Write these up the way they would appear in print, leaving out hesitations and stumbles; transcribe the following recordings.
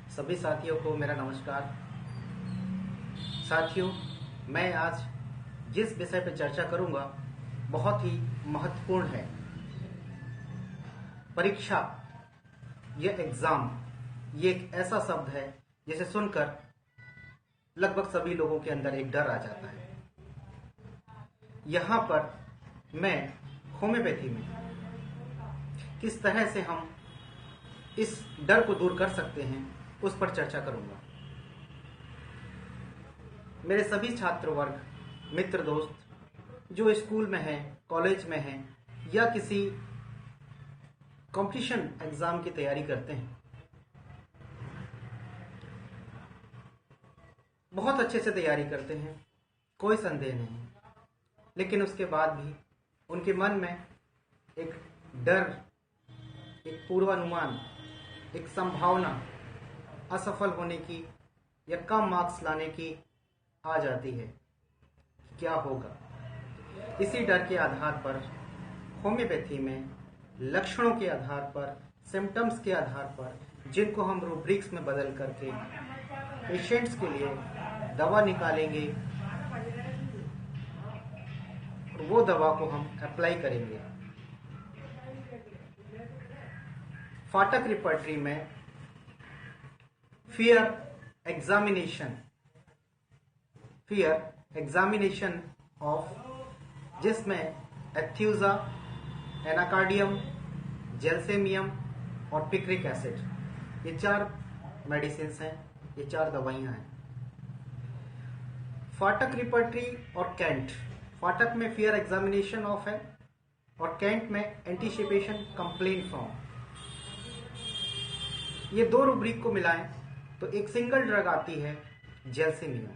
सभी साथियों को मेरा नमस्कार। साथियों, मैं आज जिस विषय पर चर्चा करूंगा बहुत ही महत्वपूर्ण है। परीक्षा, यह एग्जाम, ये एक ऐसा शब्द है जिसे सुनकर लगभग सभी लोगों के अंदर एक डर आ जाता है। यहाँ पर मैं होम्योपैथी में किस तरह से हम इस डर को दूर कर सकते हैं उस पर चर्चा करूंगा। मेरे सभी छात्र वर्ग, मित्र, दोस्त जो स्कूल में हैं, कॉलेज में हैं या किसी कंपटीशन एग्जाम की तैयारी करते हैं, बहुत अच्छे से तैयारी करते हैं, कोई संदेह नहीं। लेकिन उसके बाद भी उनके मन में एक डर, एक पूर्वानुमान, एक संभावना असफल होने की या कम मार्क्स लाने की आ जाती है। क्या होगा? इसी डर के आधार पर होम्योपैथी में लक्षणों के आधार पर, सिम्टम्स के आधार पर, जिनको हम रूब्रिक्स में बदल करके पेशेंट्स के लिए दवा निकालेंगे और वो दवा को हम अप्लाई करेंगे। फाटक रिपर्टरी में फियर एग्जामिनेशन ऑफ, जिसमें एथ्यूजा, एनाकार्डियम, जेल्सेमियम और पिक्रिक एसिड, ये 4 मेडिसिन हैं, ये 4 दवाइयां हैं। फाटक रिपर्टरी और कैंट, फाटक में फियर एग्जामिनेशन ऑफ है और कैंट में एंटीसिपेशन कंप्लेंट फॉर्म। ये 2 रूब्रिक को मिलाएं तो एक सिंगल ड्रग आती है, जेल्सेमियम।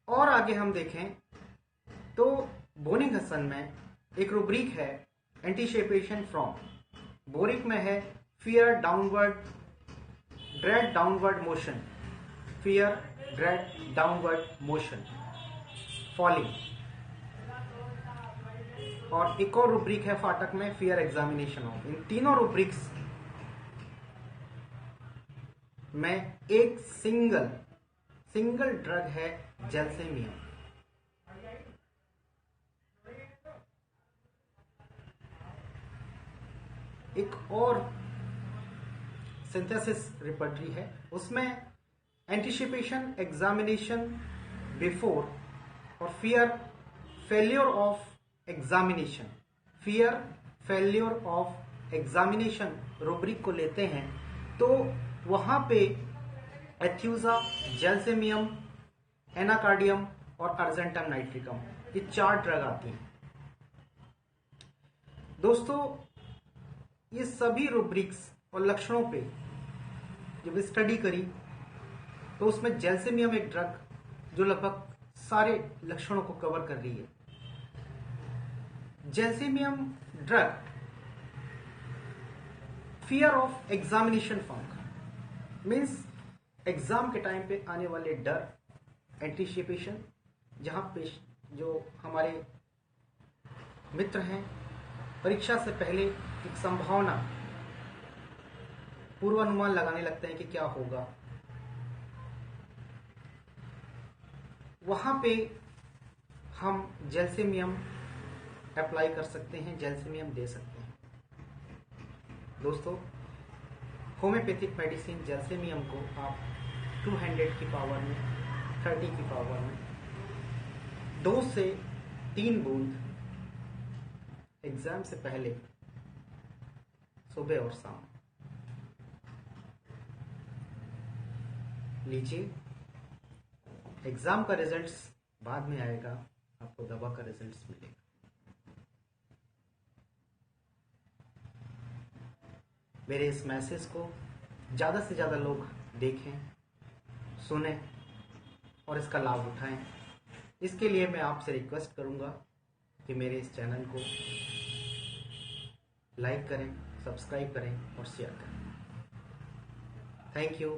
और आगे हम देखें तो बोनिंग-हसन में एक रूब्रिक है, एंटीसिपेशन फ्रॉम। बोरिक में है fear dread downward motion, fear dread downward motion, falling. और एक और रूब्रिक है फाटक में, फियर एग्जामिनेशन ऑफ। इन तीनों रूब्रिक्स में एक सिंगल ड्रग है, जेल्सेमियम। एक और सिंथेसिस रिपर्टरी है, उसमें एंटीसिपेशन एग्जामिनेशन बिफोर और fear failure of examination rubric को लेते हैं तो वहां पे एथ्यूजा, जेल्सेमियम, एनाकार्डियम और अर्जेंटम नाइट्रिकम, ये 4 ड्रग आती हैं। दोस्तों, ये सभी रूब्रिक्स और लक्षणों पे जब स्टडी करी तो उसमें जेल्सेमियम एक ड्रग जो लगभग सारे लक्षणों को कवर कर रही है। Gelsemium drug fear of examination funk means exam के टाइम पे आने वाले डर, एंटीसिपेशन, जहां पे जो हमारे मित्र हैं परीक्षा से पहले एक संभावना, पूर्वानुमान लगाने लगते हैं कि क्या होगा, वहां पे हम जेल्सेमियम अप्लाई कर सकते हैं, जेल्सेमियम दे सकते हैं। दोस्तों, होम्योपैथिक मेडिसिन जेल्सेमियम को आप 200 की पावर में, 30 की पावर में 2 से 3 बूंद एग्जाम से पहले सुबह और शाम लीजिए। एग्जाम का रिजल्ट्स बाद में आएगा, आपको दवा का रिजल्ट्स मिलेगा। मेरे इस मैसेज को ज़्यादा से ज़्यादा लोग देखें, सुने और इसका लाभ उठाएं। इसके लिए मैं आपसे रिक्वेस्ट करूंगा कि मेरे इस चैनल को लाइक करें, सब्सक्राइब करें और शेयर करें। Thank you.